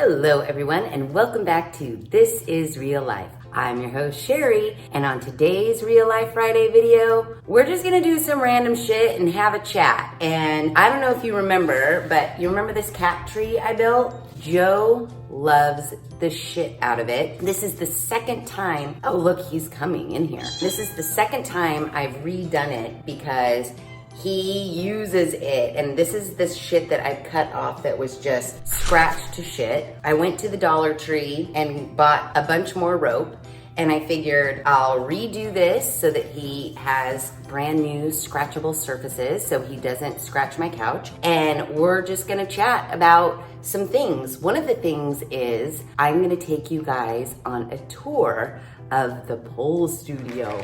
Hello everyone and welcome back to This Is Real Life. I'm your host Sheri, and on today's Real Life Friday video, we're just gonna do some random shit and have a chat. And I don't know if you remember, but you remember this cat tree I built? Joe loves the shit out of it. This is the second time, oh look, he's coming in here. This is the second time I've redone it because he uses it, and this is this shit that I cut off that was just scratched to shit. I went to the Dollar Tree and bought a bunch more rope, and I figured I'll redo this so that he has brand new scratchable surfaces so he doesn't scratch my couch. And we're just gonna chat about some things. One of the things is I'm gonna take you guys on a tour of the pole studio.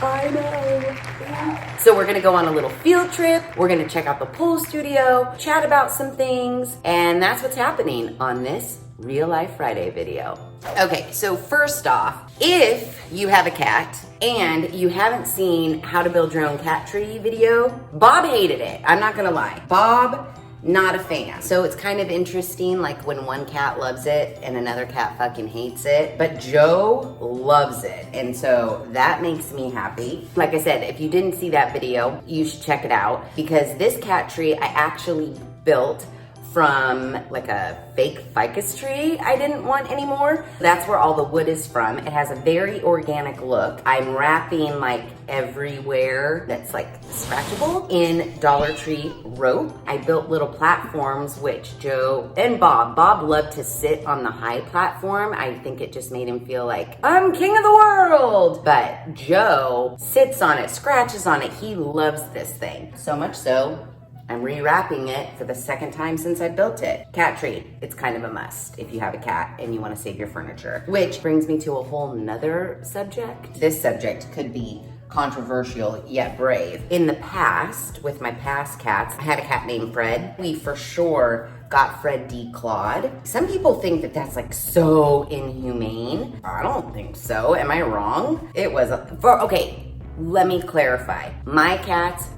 I know. So we're gonna go on a little field trip. We're gonna check out the pole studio, chat about some things, and that's what's happening on this Real Life Friday video. Okay, so first off, if you have a cat and you haven't seen how to build your own cat tree video, Bob hated it. I'm not gonna lie. Bob, not a fan. So it's kind of interesting, like when one cat loves it and another cat fucking hates it, but Joe loves it. And so that makes me happy. Like I said, if you didn't see that video, you should check it out because this cat tree I actually built from like a fake ficus tree I didn't want anymore. That's where all the wood is from. It has a very organic look. I'm wrapping like everywhere that's like scratchable in Dollar Tree rope. I built little platforms which Joe and Bob loved to sit on the high platform. I think it just made him feel like, I'm king of the world. But Joe sits on it, scratches on it. He loves this thing. So much so, I'm rewrapping it for the second time since I built it. Cat tree, it's kind of a must if you have a cat and you want to save your furniture. Which brings me to a whole nother subject. This subject could be controversial yet brave. In the past, with my past cats, I had a cat named Fred. We for sure got Fred declawed. Some people think that that's like so inhumane. I don't think so. Am I wrong? It was, okay, let me clarify. My cats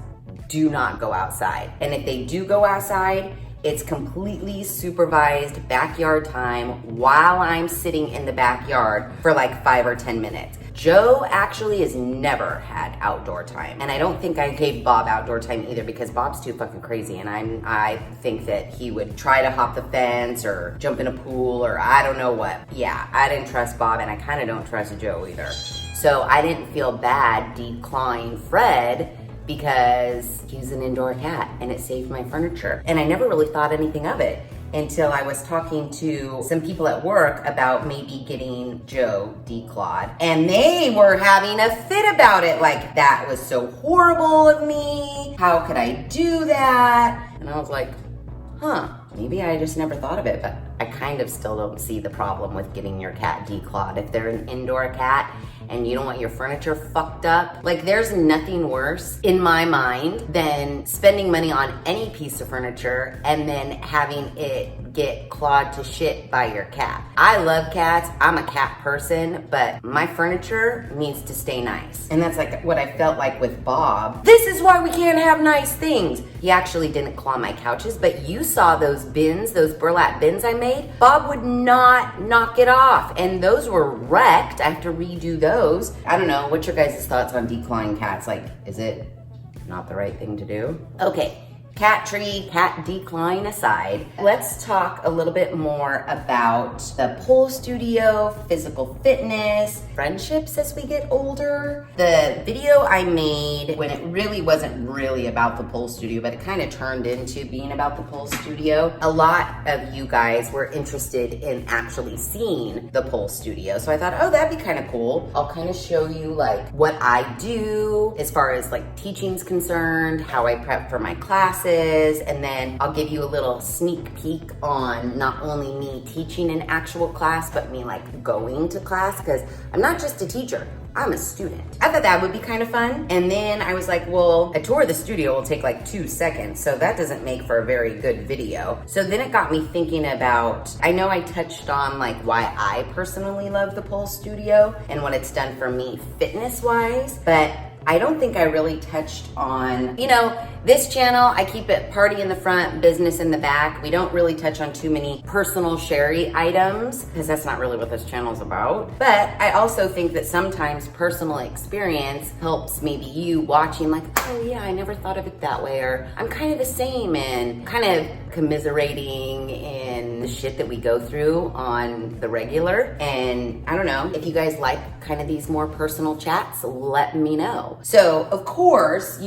do not go outside. And if they do go outside, it's completely supervised backyard time while I'm sitting in the backyard for like 5 or 10 minutes. Joe actually has never had outdoor time. And I don't think I gave Bob outdoor time either because Bob's too fucking crazy. And I think that he would try to hop the fence or jump in a pool or I don't know what. Yeah, I didn't trust Bob and I kind of don't trust Joe either. So I didn't feel bad declawing Fred because he's an indoor cat and it saved my furniture. And I never really thought anything of it until I was talking to some people at work about maybe getting Joe declawed. And they were having a fit about it, like that was so horrible of me. How could I do that? And I was like, maybe I just never thought of it, but I kind of still don't see the problem with getting your cat declawed. If they're an indoor cat and you don't want your furniture fucked up, like there's nothing worse in my mind than spending money on any piece of furniture and then having it get clawed to shit by your cat. I love cats, I'm a cat person, but my furniture needs to stay nice. And that's like what I felt like with Bob. This is why we can't have nice things. He actually didn't claw my couches, but you saw those bins, those burlap bins I made. Bob would not knock it off, and those were wrecked. I have to redo those. I don't know, what's your guys' thoughts on declawing cats? Like, is it not the right thing to do? Okay. Cat tree, cat decline aside, let's talk a little bit more about the pole studio, physical fitness, friendships as we get older. The video I made when it really wasn't really about the pole studio, but it kind of turned into being about the pole studio. A lot of you guys were interested in actually seeing the pole studio. So I thought, oh, that'd be kind of cool. I'll kind of show you like what I do as far as like teaching's concerned, how I prep for my classes, and then I'll give you a little sneak peek on not only me teaching an actual class, but me like going to class, because I'm not just a teacher, I'm a student. I thought that would be kind of fun. And then I was like, well, a tour of the studio will take like 2 seconds, so that doesn't make for a very good video. So then it got me thinking about, I know I touched on like why I personally love the pole studio and what it's done for me fitness-wise, but I don't think I really touched on, this channel, I keep it party in the front, business in the back. We don't really touch on too many personal Sheri items because that's not really what this channel is about. But I also think that sometimes personal experience helps maybe you watching like, oh yeah, I never thought of it that way, or I'm kind of the same, and kind of commiserating in the shit that we go through on the regular. And I don't know, if you guys like kind of these more personal chats, let me know. So of course,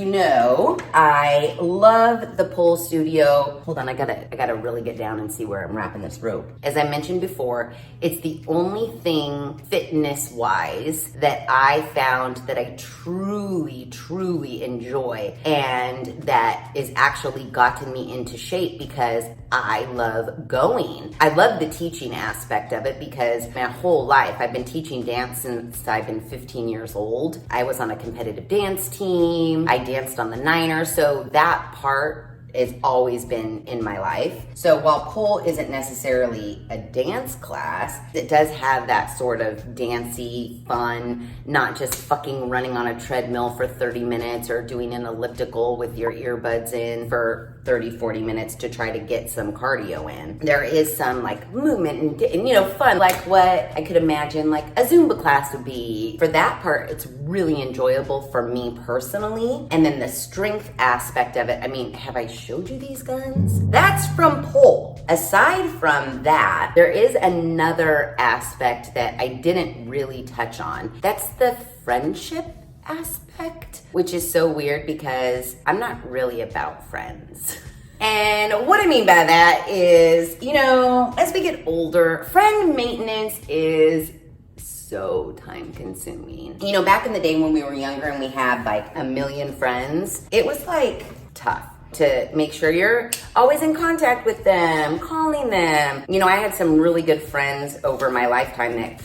I love the pole studio. Hold on, I gotta really get down and see where I'm wrapping this rope. As I mentioned before, it's the only thing fitness wise that I found that I truly enjoy, and that is actually gotten me into shape because I love going. I love the teaching aspect of it because my whole life I've been teaching dance since I've been 15 years old. I was on a competitive dance team. I danced on the Niners, so that part has always been in my life. So while pole isn't necessarily a dance class, it does have that sort of dancey fun, not just fucking running on a treadmill for 30 minutes or doing an elliptical with your earbuds in for 30-40 minutes to try to get some cardio in. There is some like movement and fun, like what I could imagine like a Zumba class would be. For that part, it's really enjoyable for me personally. And then the strength aspect of it, I mean, have I showed you these guns? That's from pole. Aside from that, there is another aspect that I didn't really touch on. That's the friendship aspect, which is so weird because I'm not really about friends. And what I mean by that is, as we get older, friend maintenance is so time consuming. Back in the day when we were younger and we had like a million friends, it was like tough to make sure you're always in contact with them, calling them. I had some really good friends over my lifetime that,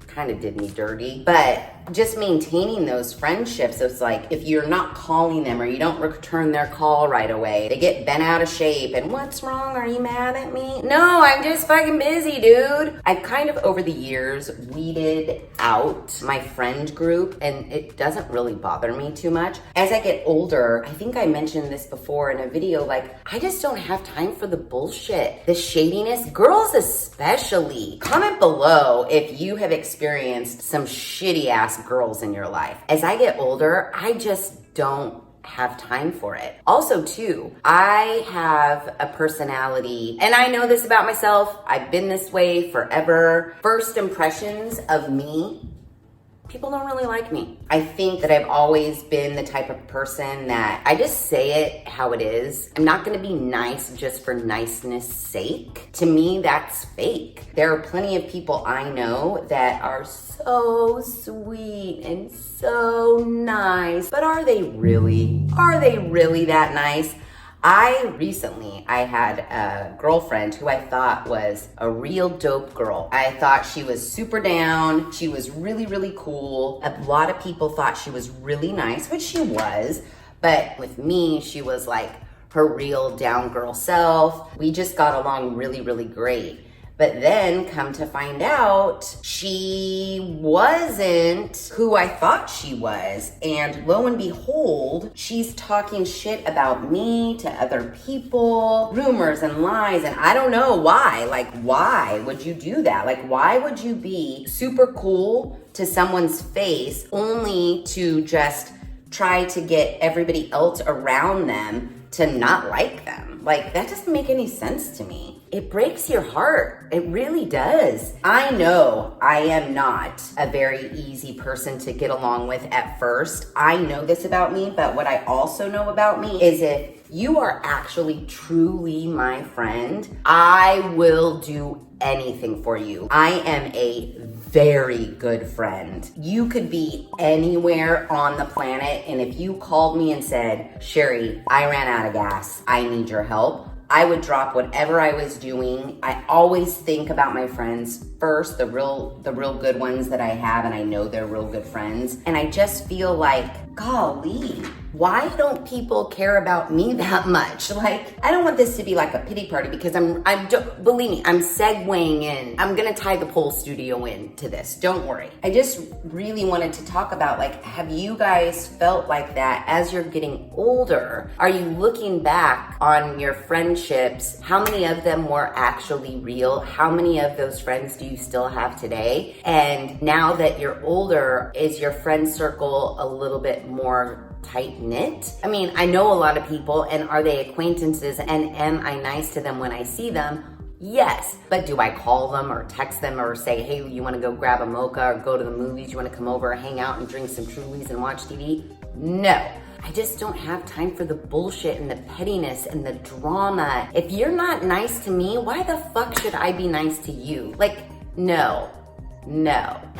kind of did me dirty, but just maintaining those friendships, it's like if you're not calling them or you don't return their call right away, they get bent out of shape and what's wrong? Are you mad at me? No, I'm just fucking busy, dude. I've kind of over the years weeded out my friend group and it doesn't really bother me too much. As I get older, I think I mentioned this before in a video, like I just don't have time for the bullshit, the shadiness, girls especially. Comment below if you have experienced some shitty ass girls in your life. As I get older, I just don't have time for it. Also too, I have a personality, and I know this about myself, I've been this way forever. First impressions of me, people don't really like me. I think that I've always been the type of person that I just say it how it is. I'm not gonna be nice just for niceness sake. To me, that's fake. There are plenty of people I know that are so sweet and so nice, but are they really? Are they really that nice? I had a girlfriend who I thought was a real dope girl. I thought she was super down. She was really cool. A lot of people thought she was really nice, which she was. But with me, she was like her real down girl self. We just got along really great. But then come to find out, she wasn't who I thought she was. And lo and behold, she's talking shit about me to other people, rumors and lies. And I don't know why. Like, why would you do that? Like, why would you be super cool to someone's face only to just try to get everybody else around them to not like them? Like, that doesn't make any sense to me. It breaks your heart. It really does. I know I am not a very easy person to get along with at first. I know this about me, but what I also know about me is if you are actually truly my friend, I will do anything for you. I am a very good friend. You could be anywhere on the planet, and if you called me and said, Sheri, I ran out of gas, I need your help, I would drop whatever I was doing. I always think about my friends first, the real good ones that I have, and I know they're real good friends. And I just feel like, golly, why don't people care about me that much? Like, I don't want this to be like a pity party because believe me, I'm segueing in. I'm gonna tie the pole studio in to this, don't worry. I just really wanted to talk about, like, have you guys felt like that as you're getting older? Are you looking back on your friendships? How many of them were actually real? How many of those friends do you still have today? And now that you're older, is your friend circle a little bit more tight-knit? I mean, I know a lot of people, and are they acquaintances, and am I nice to them when I see them? Yes, but do I call them or text them or say, hey, you wanna go grab a mocha or go to the movies? You wanna come over, hang out and drink some Trulies and watch TV? No. I just don't have time for the bullshit and the pettiness and the drama. If you're not nice to me, why the fuck should I be nice to you? Like, no.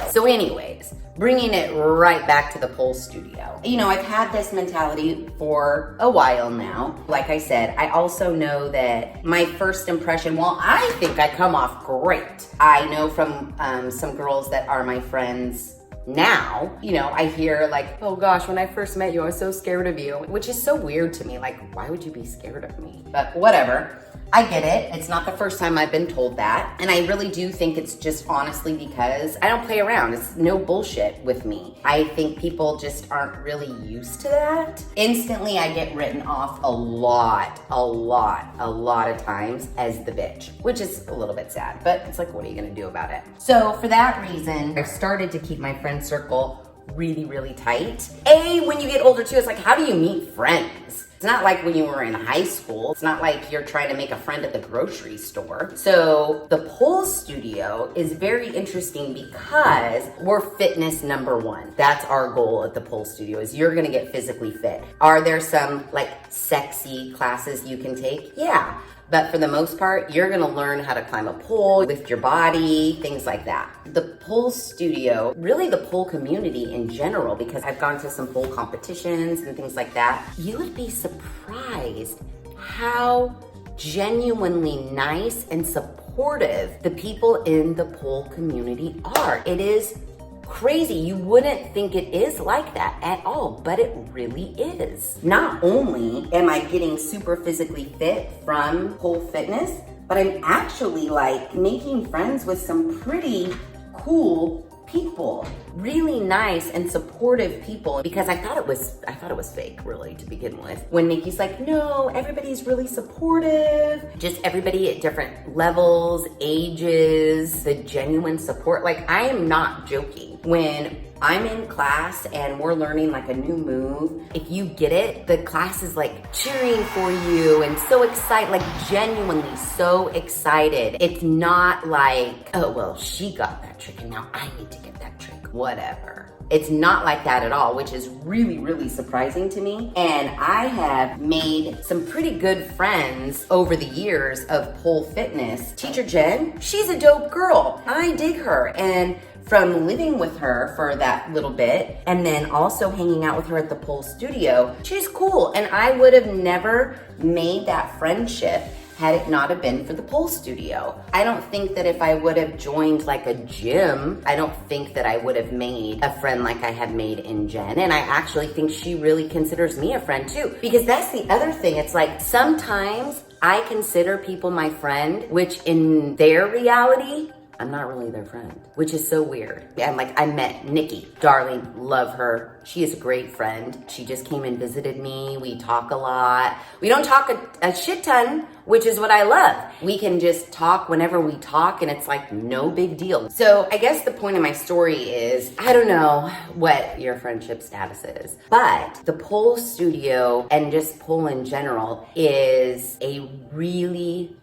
So anyways, bringing it right back to the pole studio. You know, I've had this mentality for a while now. Like I said, I also know that my first impression, while I think I come off great, I know from some girls that are my friends now, you know, I hear like, oh gosh, when I first met you, I was so scared of you, which is so weird to me. Like, why would you be scared of me? But whatever. I get it. It's not the first time I've been told that. And I really do think it's just honestly because I don't play around. It's no bullshit with me. I think people just aren't really used to that. Instantly, I get written off a lot of times as the bitch, which is a little bit sad, but it's like, what are you gonna do about it? So for that reason, I've started to keep my friend circle really tight. When you get older too, it's like, how do you meet friends? It's not like when you were in high school. It's not like you're trying to make a friend at the grocery store. So the pole studio is very interesting because we're fitness number one. That's our goal at the pole studio, is you're gonna get physically fit. Are there some like sexy classes you can take? Yeah. But for the most part, you're gonna learn how to climb a pole, lift your body, things like that. The pole studio, really the pole community in general, because I've gone to some pole competitions and things like that, you would be surprised how genuinely nice and supportive the people in the pole community are. It is crazy. You wouldn't think it is like that at all, but it really is. Not only am I getting super physically fit from pole fitness, but I'm actually like making friends with some pretty cool people. Really nice and supportive people, because I thought it was fake, really, to begin with. When Nikki's like, no, everybody's really supportive. Just everybody at different levels, ages, the genuine support. Like, I am not joking. When I'm in class and we're learning like a new move, if you get it, the class is like cheering for you and so excited, like genuinely so excited. It's not like, oh, well, she got that trick and now I need to get that trick. Whatever. It's not like that at all, which is really surprising to me. And I have made some pretty good friends over the years of pole fitness. Teacher Jen, she's a dope girl. I dig her. And from living with her for that little bit and then also hanging out with her at the pole studio, she's cool. And I would have never made that friendship had it not have been for the pole studio. I don't think that if I would have joined like a gym, I don't think that I would have made a friend like I have made in Jen. And I actually think she really considers me a friend too. Because that's the other thing. It's like sometimes I consider people my friend, which in their reality, I'm not really their friend, which is so weird. And like, I met Nikki, darling, love her. She is a great friend. She just came and visited me. We talk a lot. We don't talk a shit ton, which is what I love. We can just talk whenever we talk and it's like no big deal. So I guess the point of my story is, I don't know what your friendship status is, but the pole studio and just pole in general is a really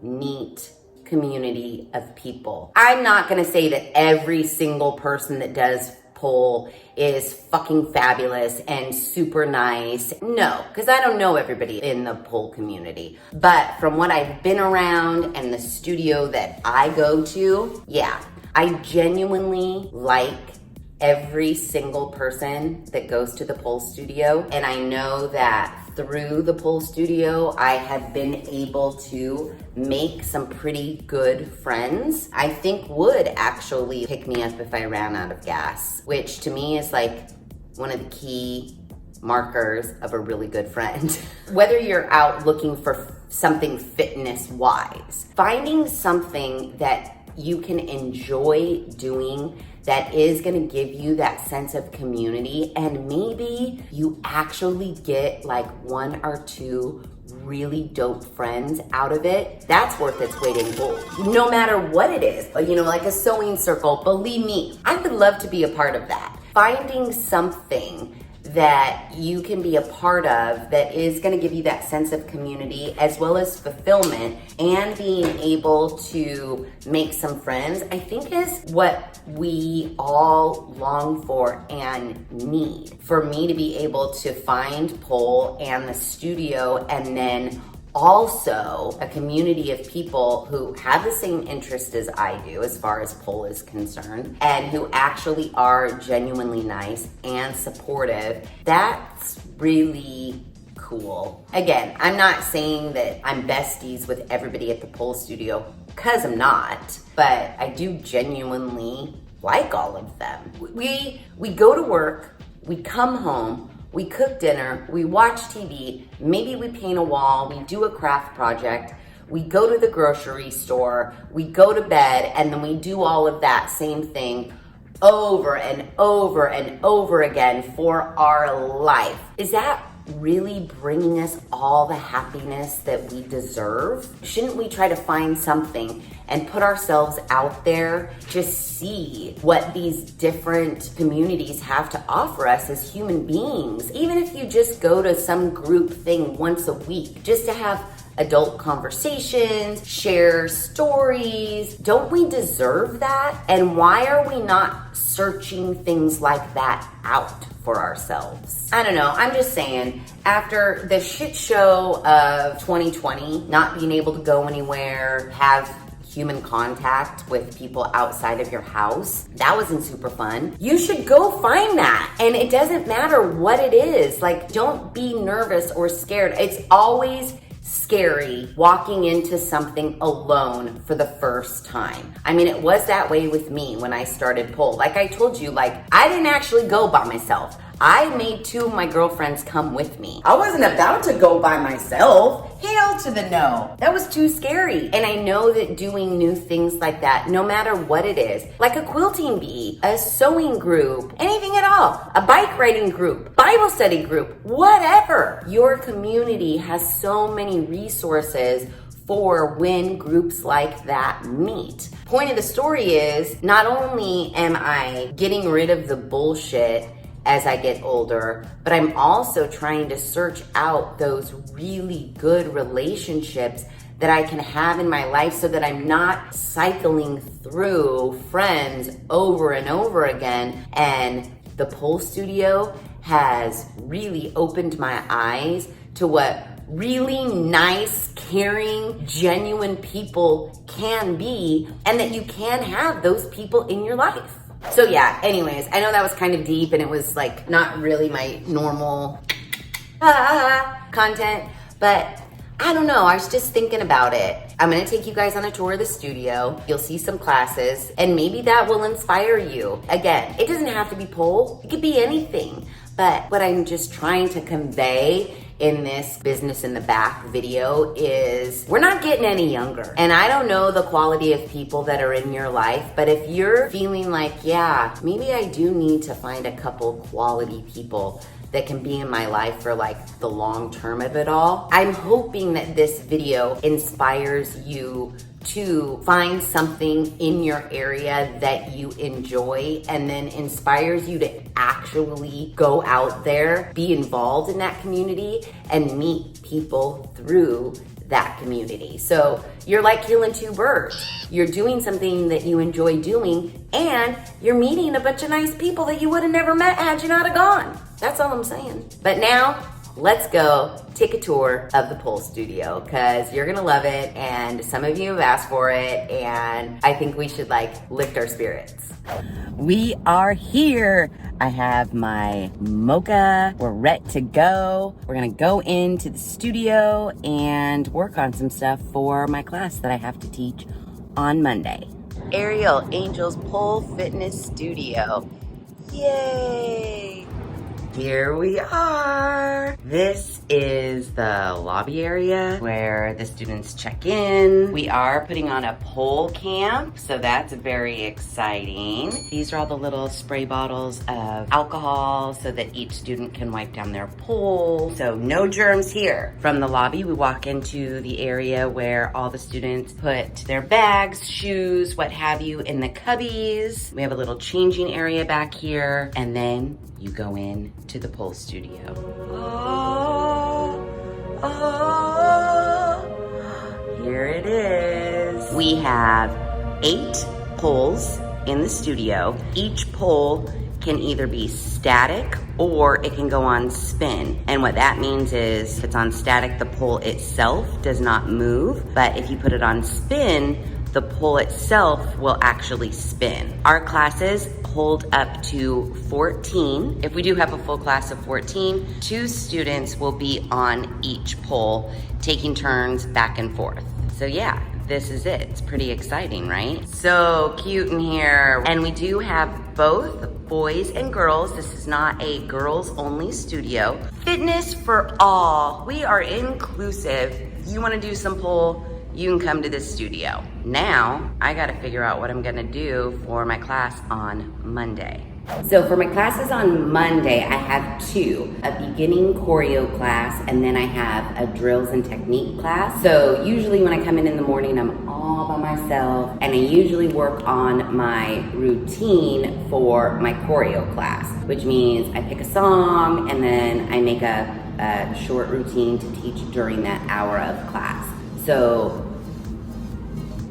neat community of people. I'm not gonna say that every single person that does pole is fucking fabulous and super nice. No, because I don't know everybody in the pole community. But from what I've been around and the studio that I go to, yeah, I genuinely like every single person that goes to the pole studio. And I know that through the pole studio, I have been able to make some pretty good friends. I think would actually pick me up if I ran out of gas, which to me is like one of the key markers of a really good friend. Whether you're out looking for something fitness-wise, finding something that you can enjoy doing that is gonna give you that sense of community, and maybe you actually get like one or two really dope friends out of it, that's worth its weight in gold. No matter what it is, you know, like a sewing circle, believe me, I would love to be a part of that. Finding something that you can be a part of that is going to give you that sense of community as well as fulfillment, and being able to make some friends, I think is what we all long for and need. For me to be able to find pole and the studio, and then also a community of people who have the same interest as I do as far as pole is concerned, and who actually are genuinely nice and supportive, that's really cool. Again, I'm not saying that I'm besties with everybody at the pole studio, because I'm not, but I do genuinely like all of them. We go to work, we come home, we cook dinner, we watch TV, maybe we paint a wall, we do a craft project, we go to the grocery store, we go to bed, and then we do all of that same thing over and over and over again for our life. Is that really bringing us all the happiness that we deserve? Shouldn't we try to find something and put ourselves out there, just see what these different communities have to offer us as human beings? Even if you just go to some group thing once a week, just to have adult conversations, share stories. Don't we deserve that? And why are we not searching things like that out for ourselves? I don't know, I'm just saying, after the shit show of 2020, not being able to go anywhere, have human contact with people outside of your house, that wasn't super fun. You should go find that. And it doesn't matter what it is. Like, don't be nervous or scared. It's always scary walking into something alone for the first time. I mean, it was that way with me when I started pole. Like I told you, like, I didn't actually go by myself. I made two of my girlfriends come with me. I wasn't about to go by myself. Hell to the no. That was too scary. And I know that doing new things like that, no matter what it is, like a quilting bee, a sewing group, anything at all, a bike riding group, Bible study group, whatever. Your community has so many resources for when groups like that meet. Point of the story is, not only am I getting rid of the bullshit as I get older, but I'm also trying to search out those really good relationships that I can have in my life, so that I'm not cycling through friends over and over again. And the pole studio has really opened my eyes to what really nice, caring, genuine people can be, and that you can have those people in your life. So yeah, anyways, I know that was kind of deep and it was like not really my normal content, but I don't know, I was just thinking about it. I'm gonna take you guys on a tour of the studio. You'll see some classes, and maybe that will inspire you. Again, it doesn't have to be pole, it could be anything. But what I'm just trying to convey in this business in the back video is, we're not getting any younger. And I don't know the quality of people that are in your life, but if you're feeling like, yeah, maybe I do need to find a couple quality people that can be in my life for like the long term of it all, I'm hoping that this video inspires you to find something in your area that you enjoy, and then inspires you to actually go out there, be involved in that community, and meet people through that community. So you're like killing two birds. You're doing something that you enjoy doing, and you're meeting a bunch of nice people that you would have never met had you not have gone. That's all I'm saying. But now, let's go take a tour of the pole studio, because you're gonna love it, and some of you have asked for it, and I think we should like lift our spirits. We are here. I have my mocha. We're ready to go. We're gonna go into the studio and work on some stuff for my class that I have to teach on Monday. Ariel Angel's Pole Fitness Studio. Yay! Here we are. This is the lobby area where the students check in. We are putting on a pole camp, so that's very exciting. These are all the little spray bottles of alcohol so that each student can wipe down their pole. So no germs here. From the lobby, we walk into the area where all the students put their bags, shoes, what have you, in the cubbies. We have a little changing area back here, and then you go in to the pole studio. Here it is. We have 8 poles in the studio. Each pole can either be static or it can go on spin. And what that means is if it's on static, the pole itself does not move. But if you put it on spin, the pole itself will actually spin. Our classes hold up to 14. If we do have a full class of 14, 2 students will be on each pole, taking turns back and forth. So yeah, this is it. It's pretty exciting, right? So cute in here. And we do have both boys and girls. This is not a girls only studio. Fitness for all. We are inclusive. You wanna do some pole, you can come to this studio. Now, I gotta figure out what I'm gonna do for my class on Monday. So for my classes on Monday, I have 2, a beginning choreo class, and then I have a drills and technique class. So usually when I come in the morning, I'm all by myself, and I usually work on my routine for my choreo class, which means I pick a song, and then I make a short routine to teach during that hour of class. So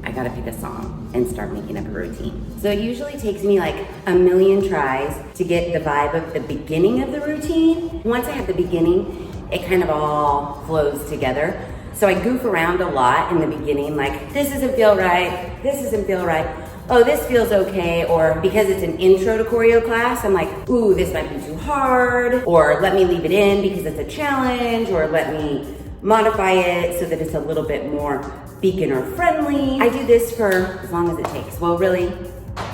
I gotta pick a song and start making up a routine. So it usually takes me like a million tries to get the vibe of the beginning of the routine. Once I have the beginning, it kind of all flows together. So I goof around a lot in the beginning, like this doesn't feel right, this doesn't feel right, oh, this feels okay, or because it's an intro to choreo class, I'm like, ooh, this might be too hard, or let me leave it in because it's a challenge, or let me modify it so that it's a little bit more beginner friendly. I do this for as long as it takes. Well, really,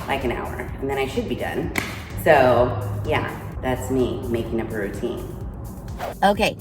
like an hour, and then I should be done. So yeah, that's me making up a routine. Okay,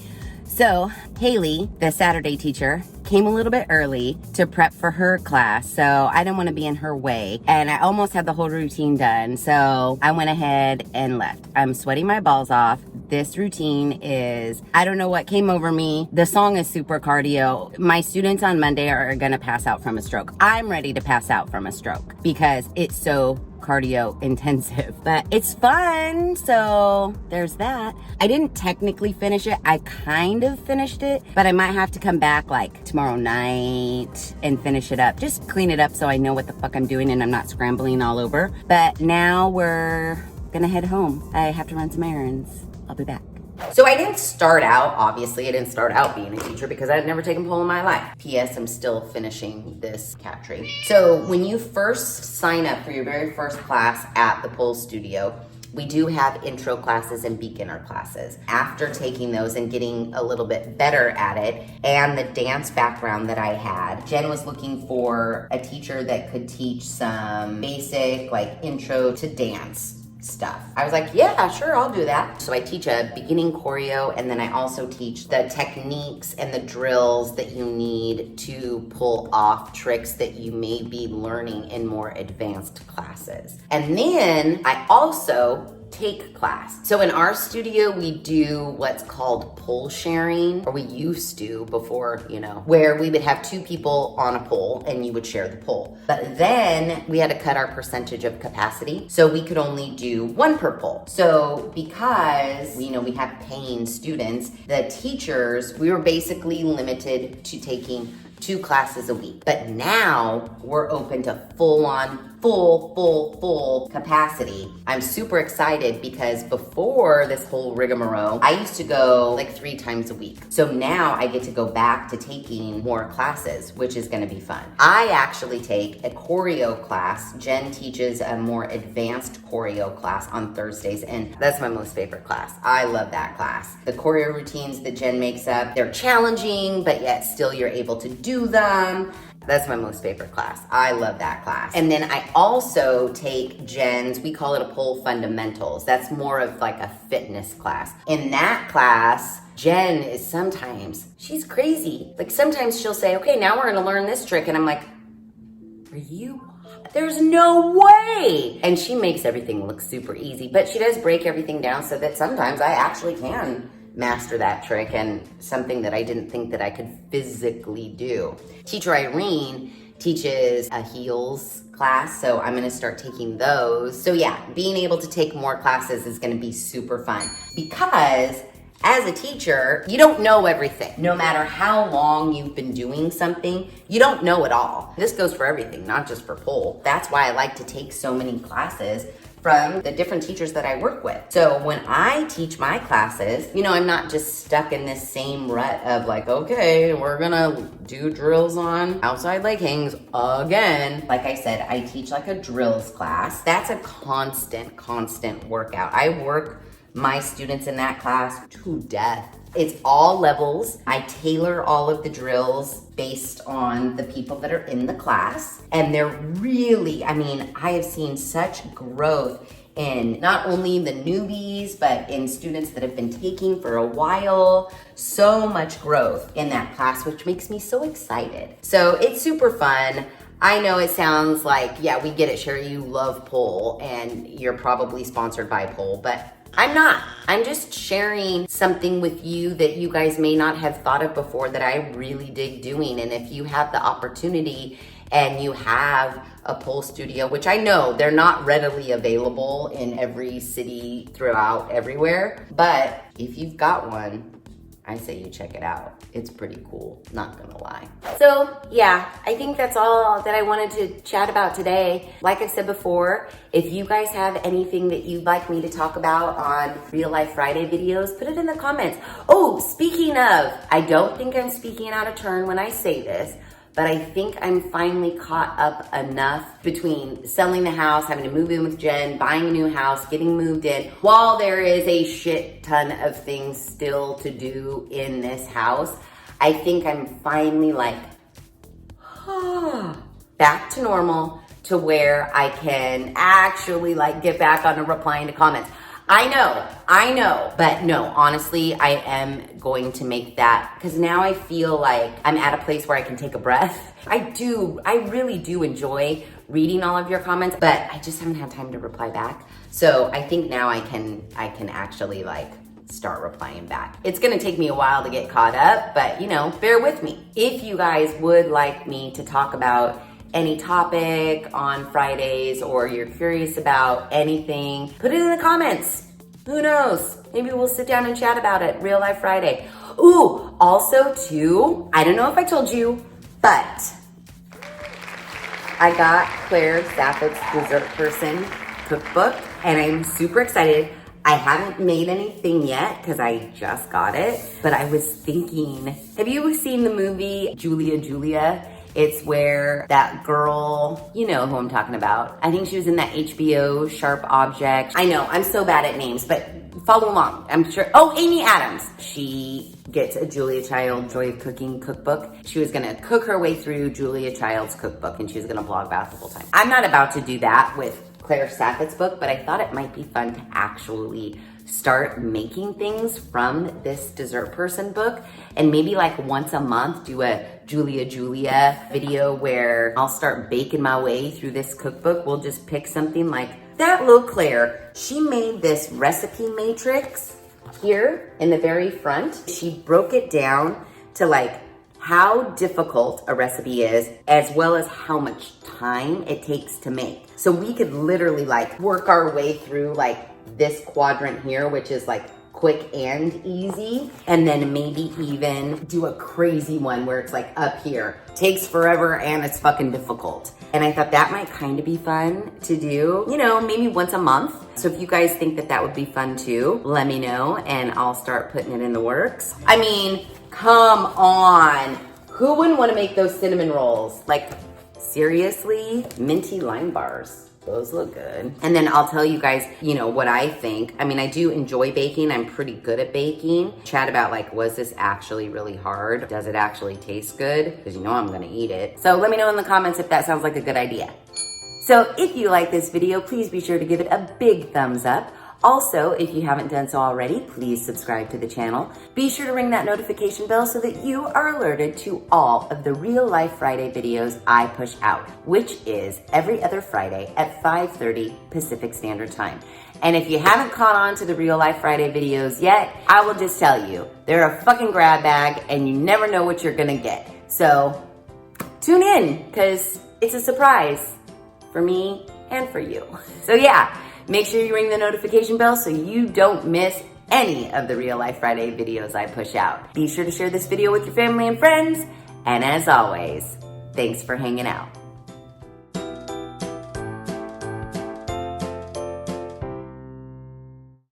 so Haley, the Saturday teacher, came a little bit early to prep for her class, so I didn't want to be in her way, and I almost had the whole routine done, so I went ahead and left. I'm sweating my balls off. This routine is, I don't know what came over me. The song is super cardio. My students on Monday are gonna pass out from a stroke. I'm ready to pass out from a stroke because it's so cardio intensive, but it's fun, so there's that. I didn't technically finish it. I kind of finished it, but I might have to come back like tomorrow night and finish it up. Just clean it up so I know what the fuck I'm doing and I'm not scrambling all over. But now we're gonna head home. I have to run some errands. I'll be back. So I didn't start out, obviously, I didn't start out being a teacher because I'd never taken pole in my life. P.S. I'm still finishing this cat tree. So when you first sign up for your very first class at the pole studio, we do have intro classes and beginner classes. After taking those and getting a little bit better at it, and the dance background that I had, Jen was looking for a teacher that could teach some basic, like, intro to dance stuff. I was like, yeah, sure, I'll do that. So I teach a beginning choreo, and then I also teach the techniques and the drills that you need to pull off tricks that you may be learning in more advanced classes. And then I also take class. So in our studio, we do what's called pole sharing, or we used to before, where we would have 2 people on a pole and you would share the pole. But then we had to cut our percentage of capacity, so we could only do 1 per pole. So because, we have paying students, the teachers, we were basically limited to taking 2 classes a week. But now we're open to full capacity. I'm super excited because before this whole rigmarole, I used to go like 3 times a week. So now I get to go back to taking more classes, which is gonna be fun. I actually take a choreo class. Jen teaches a more advanced choreo class on Thursdays, and that's my most favorite class. I love that class. The choreo routines that Jen makes up, they're challenging, but yet still you're able to do them. That's my most favorite class. I love that class. And then I also take Jen's, we call it a pole fundamentals. That's more of like a fitness class. In that class, Jen is sometimes, she's crazy. Like sometimes she'll say, okay, now we're gonna learn this trick. And I'm like, there's no way. And she makes everything look super easy, but she does break everything down so that sometimes I actually can master that trick, and something that I didn't think that I could physically do. Teacher Irene teaches a heels class, so I'm gonna start taking those. So yeah, being able to take more classes is gonna be super fun, because as a teacher, you don't know everything. No matter how long you've been doing something, you don't know it all. This goes for everything, not just for pole. That's why I like to take so many classes from the different teachers that I work with. So when I teach my classes, you know, I'm not just stuck in this same rut of like, okay, we're gonna do drills on outside leg hangs again. Like I said, I teach like a drills class. That's a constant workout. I work my students in that class to death. It's all levels. I tailor all of the drills based on the people that are in the class. And they're really, I mean, I have seen such growth in not only the newbies, but in students that have been taking for a while. So much growth in that class, which makes me so excited. So it's super fun. I know it sounds like, yeah, we get it, Sheri, you love pole and you're probably sponsored by pole, but I'm not. I'm just sharing something with you that you guys may not have thought of before that I really dig doing. And if you have the opportunity and you have a pole studio, which I know they're not readily available in every city throughout everywhere, but if you've got one, I say you check it out. It's pretty cool, not gonna lie. So yeah, I think that's all that I wanted to chat about today. Like I said before, if you guys have anything that you'd like me to talk about on Real Life Friday videos, put it in the comments. Oh, speaking of, I don't think I'm speaking out of turn when I say this, but I think I'm finally caught up enough between selling the house, having to move in with Jen, buying a new house, getting moved in, while there is a shit ton of things still to do in this house. I think I'm finally like, back to normal, to where I can actually like get back on to replying to comments. I know, but no, honestly, I am going to make that, because now I feel like I'm at a place where I can take a breath. I really do enjoy reading all of your comments, but I just haven't had time to reply back. So I think now I can actually like start replying back. It's gonna take me a while to get caught up, but you know, bear with me. If you guys would like me to talk about any topic on Fridays, or you're curious about anything, put it in the comments. Who knows? Maybe we'll sit down and chat about it. Real Life Friday. Ooh, also too, I don't know if I told you, but I got Claire Sapphitt's Dessert Person cookbook, and I'm super excited. I haven't made anything yet because I just got it, but I was thinking, have you seen the movie Julia? It's where that girl, you know who I'm talking about. I think she was in that HBO Sharp Object. I know, I'm so bad at names, but follow along. I'm sure. Oh, Amy Adams. She gets a Julia Child Joy of Cooking cookbook. She was gonna cook her way through Julia Child's cookbook, and she was gonna blog about it the whole time. I'm not about to do that with Claire Sapphitt's book, but I thought it might be fun to actually start making things from this Dessert Person book, and maybe like once a month do a Julia video where I'll start baking my way through this cookbook. We'll just pick something like that little Claire. She made this recipe matrix here in the very front. She broke it down to like how difficult a recipe is, as well as how much time it takes to make. So we could literally like work our way through like this quadrant here, which is like quick and easy, and then maybe even do a crazy one where it's like up here, takes forever and it's fucking difficult. And I thought that might kind of be fun to do, you know, maybe once a month. So if you guys think that that would be fun too, let me know and I'll start putting it in the works. I mean, come on. Who wouldn't want to make those cinnamon rolls? Like, seriously? Minty lime bars. Those look good. And then I'll tell you guys, you know, what I think. I mean, I do enjoy baking. I'm pretty good at baking. Chat about like, was this actually really hard? Does it actually taste good? Because you know I'm gonna eat it. So let me know in the comments if that sounds like a good idea. So if you like this video, please be sure to give it a big thumbs up. Also, if you haven't done so already, please subscribe to the channel. Be sure to ring that notification bell so that you are alerted to all of the Real Life Friday videos I push out, which is every other Friday at 5:30 Pacific Standard Time. And if you haven't caught on to the Real Life Friday videos yet, I will just tell you, they're a fucking grab bag and you never know what you're gonna get. So tune in, because it's a surprise for me and for you. So yeah. Make sure you ring the notification bell so you don't miss any of the Real Life Friday videos I push out. Be sure to share this video with your family and friends. And as always, thanks for hanging out.